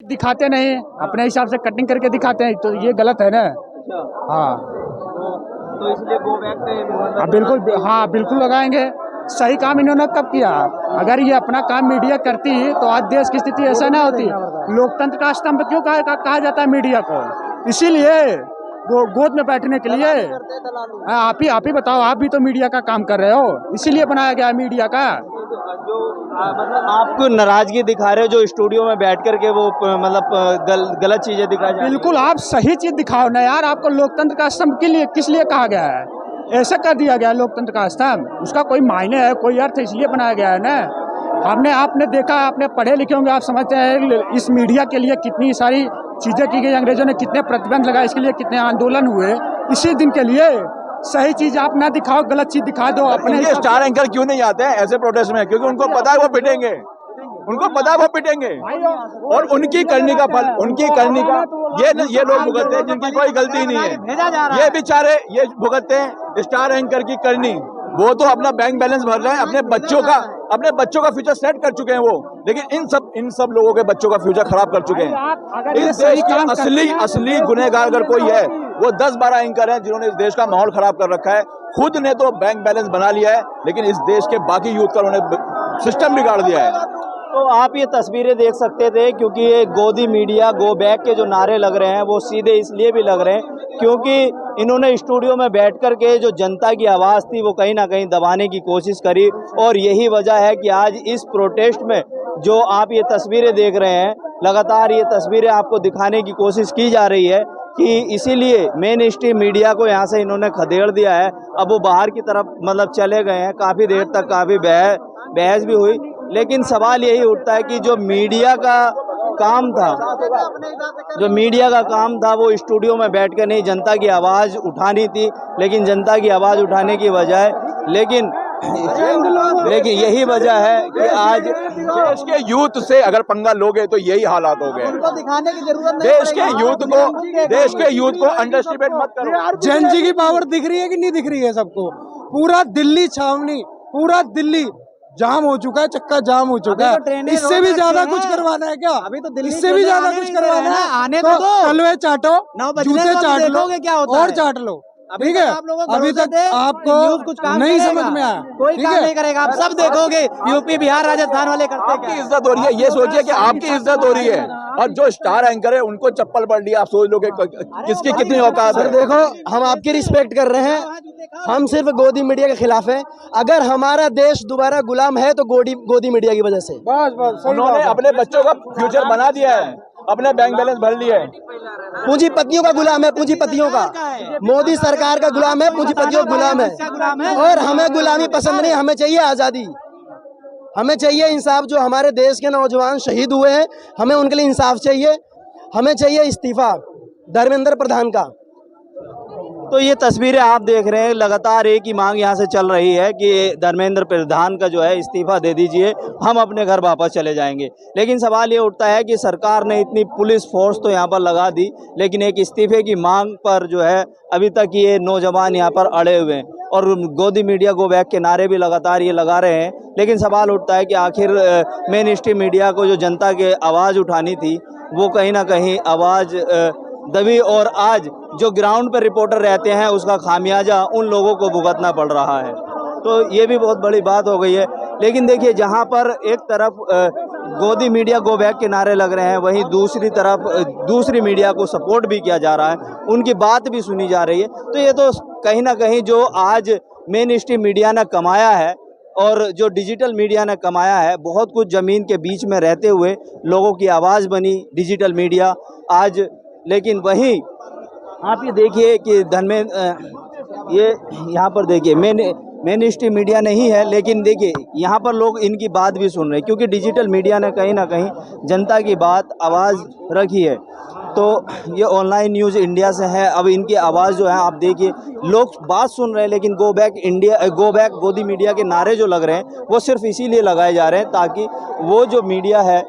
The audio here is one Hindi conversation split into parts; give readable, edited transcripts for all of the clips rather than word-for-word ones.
दिखाते नहीं, अपने हिसाब से कटिंग करके दिखाते हैं, तो ये गलत है ना। हाँ तो इसलिए गो बैक पे बिल्कुल, हाँ बिल्कुल लगाएंगे। सही काम इन्होंने कब किया? अगर ये अपना काम मीडिया करती तो आज देश की स्थिति ऐसा ना होती। लोकतंत्र का स्तंभ क्यों कहा जाता है मीडिया को? इसीलिए गोद में बैठने के लिए। आप ही बताओ, आप भी तो मीडिया का काम कर रहे हो, इसीलिए बनाया गया है मीडिया का। जो मतलब आपको नाराजगी दिखा रहे हो जो स्टूडियो में बैठ करके वो मतलब गलत चीजें दिखा जा रही बिल्कुल, आप सही चीज दिखाओ ना यार। आपको लोकतंत्र का स्तंभ के लिए किस लिए कहा गया है? ऐसा कर दिया गया है लोकतंत्र का स्तंभ, उसका कोई मायने है, कोई अर्थ है, इसलिए बनाया गया है ना। आपने देखा, आपने पढ़े लिखे होंगे, आप समझते हैं इस मीडिया के लिए कितनी सारी चीजें की गई, अंग्रेजों ने कितने प्रतिबंध लगाए, इसके लिए कितने आंदोलन हुए, इसी दिन के लिए। सही चीज आप ना दिखाओ, गलत चीज दिखा दो। अपने स्टार एंकर क्यों नहीं आते हैं ऐसे प्रोटेस्ट में? क्योंकि उनको पता है वो पिटेंगे, उनको पता है वो पिटेंगे, और उनकी करनी का फल, उनकी करनी का ये लोग भुगतते हैं जिनकी कोई गलती नहीं है। ये बेचारे ये भुगतते हैं स्टार एंकर की करनी। वो तो अपना बैंक बैलेंस भर रहे हैं, अपने बच्चों का फ्यूचर सेट कर चुके हैं वो, लेकिन इन सब लोगों के बच्चों का फ्यूचर खराब कर चुके हैं। इस देश के असली गुनहगार अगर कोई है वो 10-12 एंकर हैं जिन्होंने इस देश का माहौल खराब कर रखा है। खुद ने तो बैंक बैलेंस बना लिया है, लेकिन इस देश के बाकी यूथ का उन्होंने सिस्टम बिगाड़ दिया है। तो आप ये तस्वीरें देख सकते थे, क्योंकि ये गोदी मीडिया गो बैक के जो नारे लग रहे हैं वो सीधे इसलिए भी लग रहे हैं क्योंकि इन्होंने स्टूडियो में बैठ कर के जो जनता की आवाज़ थी वो कहीं ना कहीं दबाने की कोशिश करी, और यही वजह है कि आज इस प्रोटेस्ट में जो आप ये तस्वीरें देख रहे हैं, लगातार ये तस्वीरें आपको दिखाने की कोशिश की जा रही है कि इसीलिए मेन स्ट्रीम मीडिया को यहाँ से इन्होंने खदेड़ दिया है। अब वो बाहर की तरफ मतलब चले गए हैं, काफ़ी देर तक काफ़ी बहस भी हुई, लेकिन सवाल यही उठता है कि जो मीडिया का काम था वो स्टूडियो में बैठ कर नहीं, जनता की आवाज़ उठानी थी, लेकिन जनता की आवाज़ उठाने की बजाय लेकिन यही वजह है कि आज देश के यूथ से अगर पंगा लोगे तो यही हालात हो गए। उनको दिखाने की जरूरत नहीं। देश के यूथ को अंडरस्टिमेट मत करो। जन जी की पावर दिख रही है कि नहीं दिख रही है सबको? पूरा दिल्ली छावनी, पूरा दिल्ली जाम हो चुका है, चक्का जाम हो चुका है। इससे भी ज्यादा कुछ करवाना है क्या? अभी तो दिल्ली इससे भी ज्यादा कुछ करवाना है? आने तो तलवे चाटो, जूते चाट लो और चाट लो, ठीक है? अभी तक आपको कुछ नहीं समझ में आया, कोई काम नहीं करेगा। आप सब देखोगे यूपी बिहार राजस्थान वाले करते हैं। आपकी इज्जत हो रही है, ये सोचिए कि आपकी इज्जत हो रही है, और जो स्टार एंकर है उनको चप्पल पड़ रही है। आप सोच लो कि किसकी कितनी औकात है। देखो, हम आपकी रिस्पेक्ट कर रहे हैं, हम सिर्फ गोदी मीडिया के खिलाफ हैं। अगर हमारा देश दोबारा गुलाम है तो गोदी मीडिया की वजह से। उन्होंने अपने बच्चों का फ्यूचर बना दिया है, अपने बैंक बैलेंस भर लिए है। पूंजीपतियों का गुलाम है, पूंजीपतियों का। मोदी सरकार का गुलाम है, पूंजीपतियों का गुलाम है। और हमें गुलामी पसंद नहीं, हमें चाहिए आज़ादी, हमें चाहिए इंसाफ। जो हमारे देश के नौजवान शहीद हुए हैं, हमें उनके लिए इंसाफ चाहिए। हमें चाहिए इस्तीफा धर्मेंद्र प्रधान का। तो ये तस्वीरें आप देख रहे हैं, लगातार एक ही मांग यहाँ से चल रही है कि धर्मेंद्र प्रधान का जो है इस्तीफा दे दीजिए, हम अपने घर वापस चले जाएंगे। लेकिन सवाल ये उठता है कि सरकार ने इतनी पुलिस फोर्स तो यहाँ पर लगा दी, लेकिन एक इस्तीफे की मांग पर जो है अभी तक ये नौजवान यहाँ पर अड़े हुए हैं, और गोदी मीडिया गो बैक के नारे भी लगातार ये लगा रहे हैं। लेकिन सवाल उठता है कि आखिर मेन स्ट्रीम मीडिया को जो जनता की आवाज़ उठानी थी वो कहीं ना कहीं आवाज़ दबी, और आज जो ग्राउंड पर रिपोर्टर रहते हैं उसका खामियाजा उन लोगों को भुगतना पड़ रहा है। तो ये भी बहुत बड़ी बात हो गई है। लेकिन देखिए, जहाँ पर एक तरफ गोदी मीडिया गो बैक के नारे लग रहे हैं, वहीं दूसरी तरफ दूसरी मीडिया को सपोर्ट भी किया जा रहा है, उनकी बात भी सुनी जा रही है। तो ये तो कहीं ना कहीं जो आज मेन स्ट्रीम मीडिया ने कमाया है और जो डिजिटल मीडिया ने कमाया है, बहुत कुछ ज़मीन के बीच में रहते हुए लोगों की आवाज़ बनी डिजिटल मीडिया आज। लेकिन वहीं आप ये देखिए कि ये यहाँ पर देखिए मेन स्ट्रीम मीडिया नहीं है, लेकिन देखिए यहाँ पर लोग इनकी बात भी सुन रहे हैं, क्योंकि डिजिटल मीडिया ने कहीं ना कहीं जनता की बात आवाज़ रखी है। तो ये ऑनलाइन न्यूज़ इंडिया से है। अब इनकी आवाज़ जो है आप देखिए, लोग बात सुन रहे हैं, लेकिन गो बैक गोदी मीडिया के नारे जो लग रहे हैं वो सिर्फ इसीलिए लगाए जा रहे हैं ताकि वो जो मीडिया है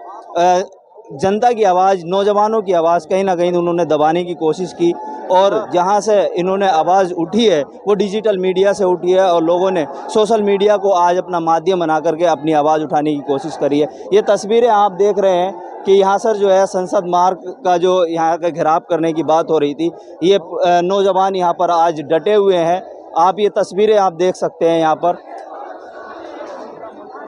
जनता की आवाज़, नौजवानों की आवाज़ कहीं ना कहीं उन्होंने दबाने की कोशिश की और जहां से इन्होंने आवाज़ उठी है वो डिजिटल मीडिया से उठी है और लोगों ने सोशल मीडिया को आज अपना माध्यम बना करके अपनी आवाज़ उठाने की कोशिश करी है। ये तस्वीरें आप देख रहे हैं कि यहाँ सर जो है संसद मार्ग का जो यहाँ का घेराव करने की बात हो रही थी, ये नौजवान यहाँ पर आज डटे हुए हैं। आप ये तस्वीरें आप देख सकते हैं यहाँ पर